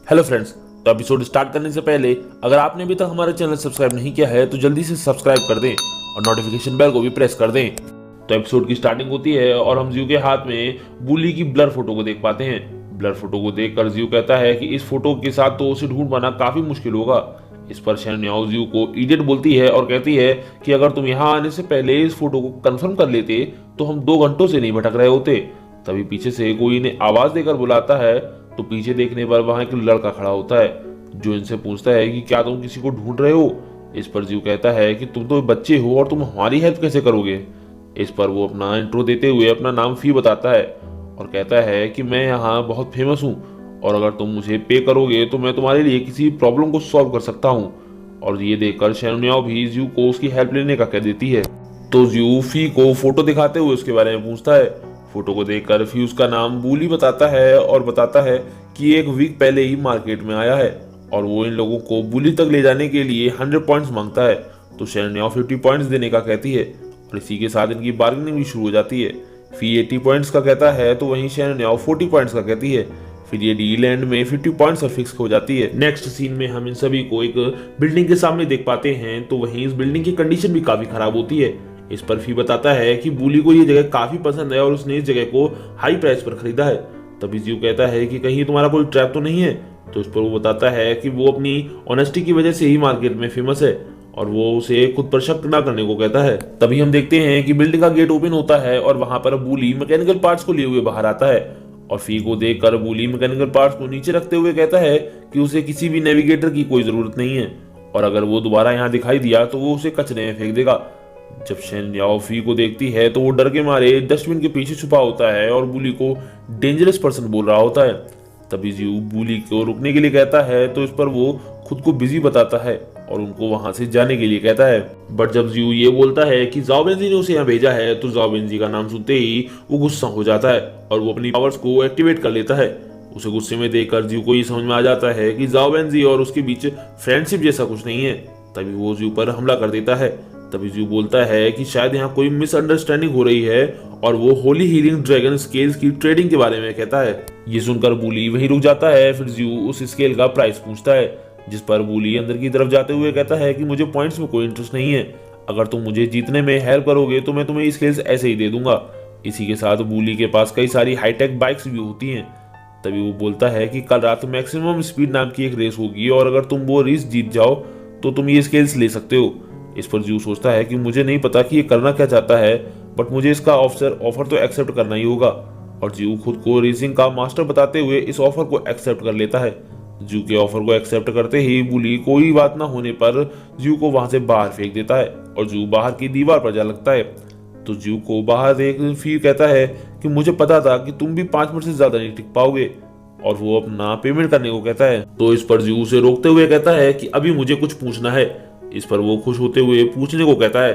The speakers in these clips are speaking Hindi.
हेलो फ्रेंड्स, तो एपिसोड स्टार्ट करने से पहले अगर आपने अभी तक हमारा चैनल सब्सक्राइब नहीं किया है तो जल्दी से सब्सक्राइब कर दें और नोटिफिकेशन बेल को भी प्रेस कर दें। तो एपिसोड की स्टार्टिंग होती है और हम ज्यू के हाथ में बुली की ब्लर फोटो को देख पाते हैं। ब्लर फोटो को देखकर ज्यू कहता है कि इस फोटो के साथ तो उसे ढूंढ पाना काफी मुश्किल होगा। इस पर शैनयाओ ज्यू को इडियट बोलती है और कहती है कि अगर तुम यहाँ आने से पहले इस फोटो को कंफर्म कर लेते तो हम 2 घंटों से नहीं भटक रहे होते। तभी पीछे से कोई इन्हें आवाज देकर बुलाता है तो पीछे देखने पर वहां एक लड़का खड़ा होता है जो इनसे पूछता है कि क्या तुम किसी को ढूंढ रहे हो। इस पर ज्यू कहता है कि तुम तो बच्चे हो और तुम हमारी हेल्प कैसे करोगे। इस पर वो अपना इंट्रो देते हुए अपना नाम फी बताता है और कहता है कि मैं यहाँ बहुत फेमस हूँ और अगर तुम मुझे पे करोगे तो मैं तुम्हारे लिए किसी प्रॉब्लम को सॉल्व कर सकता हूँ। और ये देखकर शैनयाओ भी ज्यू को उसकी हेल्प लेने का कह देती है। तो ज्यू फी को फोटो दिखाते हुए उसके बारे में पूछता है। फोटो को देखकर फी उसका नाम बूली बताता है और बताता है कि 1 वीक पहले ही मार्केट में आया है और वो इन लोगों को बुली तक ले जाने के लिए 100 पॉइंट्स मांगता है। तो शैनयाओ 50 पॉइंट्स देने का कहती है और इसी के साथ इनकी बार्गेनिंग भी शुरू हो जाती है। फी 80 पॉइंट्स का कहता है तो वहीं शैनयाओ 40 पॉइंट्स का कहती है। फिर ये डील एंड में 50 पॉइंट्स पर फिक्स हो जाती है। नेक्स्ट सीन में हम इन सभी को एक बिल्डिंग के सामने देख पाते हैं तो वहीं इस बिल्डिंग की कंडीशन भी काफी खराब होती है। इस पर फी बताता है कि बूली को ये जगह काफी पसंद है और उसने इस जगह को हाई प्राइस पर खरीदा है। तभी ज्यू कहता है कि कहीं तुम्हारा कोई ट्रैप तो नहीं है। तो इस पर वो बताता है कि वो अपनी ऑनेस्टी की वजह से ही मार्केट में फेमस है और वो उसे खुद पर शक ना करने को कहता है। तभी हम देखते हैं कि बिल्डिंग का गेट ओपन होता है और वहां पर बूली मैकेनिकल पार्ट्स को लिए हुए बाहर आता है और फी को देखकर बूली मैकेनिकल पार्ट्स को नीचे रखते हुए कहता है कि उसे किसी भी नेविगेटर की कोई जरूरत नहीं है और अगर वो दोबारा यहाँ दिखाई दिया तो वो उसे कचरे में फेंक देगा। जब शैनयाओ फी को देखती है तो वो डर के मारे डस्टबिन के पीछे छुपा होता है और बूली को डेंजरस पर्सन बोल रहा होता है। तभी ज्यू बूली को रुकने के लिए कहता है तो इस पर वो खुद को बिजी बताता है और उनको वहां से जाने के लिए कहता है। बट जब ज्यू ये बोलता है कि जाओ बेंजी ने उसे यहाँ भेजा है तो जाओ बेंजी का नाम सुनते ही वो गुस्सा हो जाता है और वो अपनी पावर्स को एक्टिवेट कर लेता है। उसे गुस्से में देखकर ज्यू को ये समझ में आ जाता है कि जाओ बेंजी और उसके बीच फ्रेंडशिप जैसा कुछ नहीं है। तभी वो ज्यू पर हमला कर देता है। तभी ज्यू बोलता है कि शायद यहाँ कोई मिसअंडरस्टैंडिंग हो रही है और वो होली हीलिंग ड्रैगन स्केल्स की ट्रेडिंग के बारे में कहता है। ये सुनकर बूली वहीं रुक जाता है। फिर ज्यू उस स्केल का प्राइस पूछता है जिस पर बूली अंदर की तरफ जाते हुए कहता है कि मुझे पॉइंट्स में कोई इंटरेस्ट नहीं है, अगर तुम मुझे जीतने में हेल्प करोगे तो मैं तुम्हें स्केल्स ऐसे ही दे दूंगा। इसी के साथ बूली के पास कई सारी हाईटेक बाइक्स भी होती हैं। तभी वो बोलता है कि कल रात मैक्सिमम स्पीड नाम की एक रेस होगी और अगर तुम वो रेस जीत जाओ तो तुम ये स्केल्स ले सकते हो। इस पर ज्यू सोचता है कि मुझे नहीं पता कि ये करना क्या चाहता है बट मुझे इसका ऑफर तो एक्सेप्ट करना ही होगा और ज्यू खुद को रेसिंग का मास्टर बताते हुए इस ऑफर को एक्सेप्ट कर लेता है। ज्यू के ऑफर को एक्सेप्ट करते ही बूली कोई बात ना होने पर ज्यू को वहां से बाहर फेंक देता है और ज्यू बाहर की दीवार पर जा लगता है। तो ज्यू को बाहर देख फिर कहता है कि मुझे पता था कि तुम भी 5 मिनट से ज्यादा नहीं टिक पाओगे और वो अपना पेमेंट करने को कहता है। तो इस पर ज्यू उसे रोकते हुए कहता है कि अभी मुझे कुछ पूछना है। इस पर वो खुश होते हुए पूछने को कहता है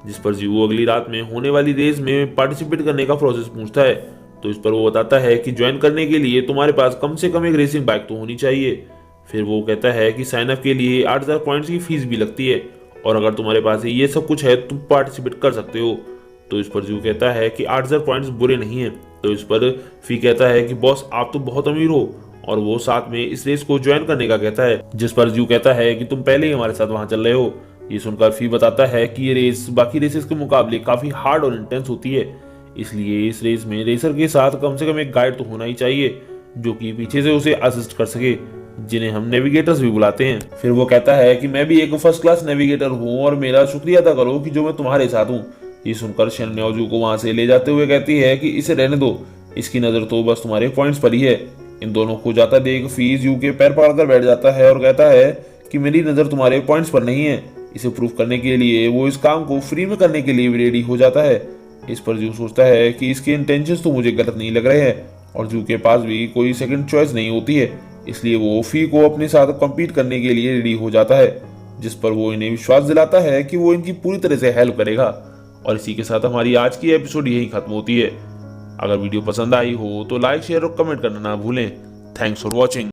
जिस पर ज्यू अगली रात में होने वाली रेस में पार्टिसिपेट करने का प्रोसेस पूछता है। तो इस पर वो बताता है कि ज्वाइन करने के लिए तुम्हारे पास कम से कम एक रेसिंग बाइक तो होनी चाहिए। फिर वो कहता है कि साइन अप के लिए 8000 पॉइंट्स की फीस भी लगती है और अगर तुम्हारे पास ये सब कुछ है तुम पार्टिसिपेट कर सकते हो। तो इस पर ज्यू कहता है कि 8000 पॉइंट्स बुरे नहीं है। तो इस पर फी कहता है कि बॉस आप तो बहुत अमीर हो और वो साथ में इस रेस को ज्वाइन करने का कहता है जिस पर ज्यू कहता है कि तुम पहले ही हमारे साथ वहां चल रहे हो। ये सुनकर फी बताता है कि ये रेस बाकी रेसेस के मुकाबले काफी हार्ड और इंटेंस होती है, इसलिए इस रेस में रेसर के साथ कम से कम एक गाइड तो होना ही चाहिए जो कि पीछे से उसे असिस्ट कर सके, जिन्हें हम नेविगेटर्स भी बुलाते हैं। फिर वो कहता है कि मैं भी एक फर्स्ट क्लास नेविगेटर हूँ और मेरा शुक्रिया अदा करो कि जो मैं तुम्हारे साथ हूँ। ये सुनकर शैनयाओ ज्यू को वहां से ले जाते हुए कहती है कि इसे रहने दो, इसकी नजर तो बस तुम्हारे पॉइंट्स पर ही है। इन दोनों को जाता देख फी ज्यू के पैर पकड़कर बैठ जाता है और कहता है कि मेरी नजर तुम्हारे पॉइंट्स पर नहीं है। इसे प्रूफ करने के लिए वो इस काम को फ्री में करने के लिए भी रेडी हो जाता है। इस पर ज्यू सोचता है कि इसके इंटेंशंस तो मुझे गलत नहीं लग रहे हैं और ज्यू के पास भी कोई सेकंड चॉइस नहीं होती है, इसलिए वो फी को अपने साथ कम्पीट करने के लिए रेडी हो जाता है जिस पर वो इन्हें विश्वास दिलाता है कि वो इनकी पूरी तरह से हेल्प करेगा। और इसी के साथ हमारी आज की एपिसोड यही खत्म होती है। अगर वीडियो पसंद आई हो तो लाइक शेयर और कमेंट करना ना भूलें। Thanks for watching.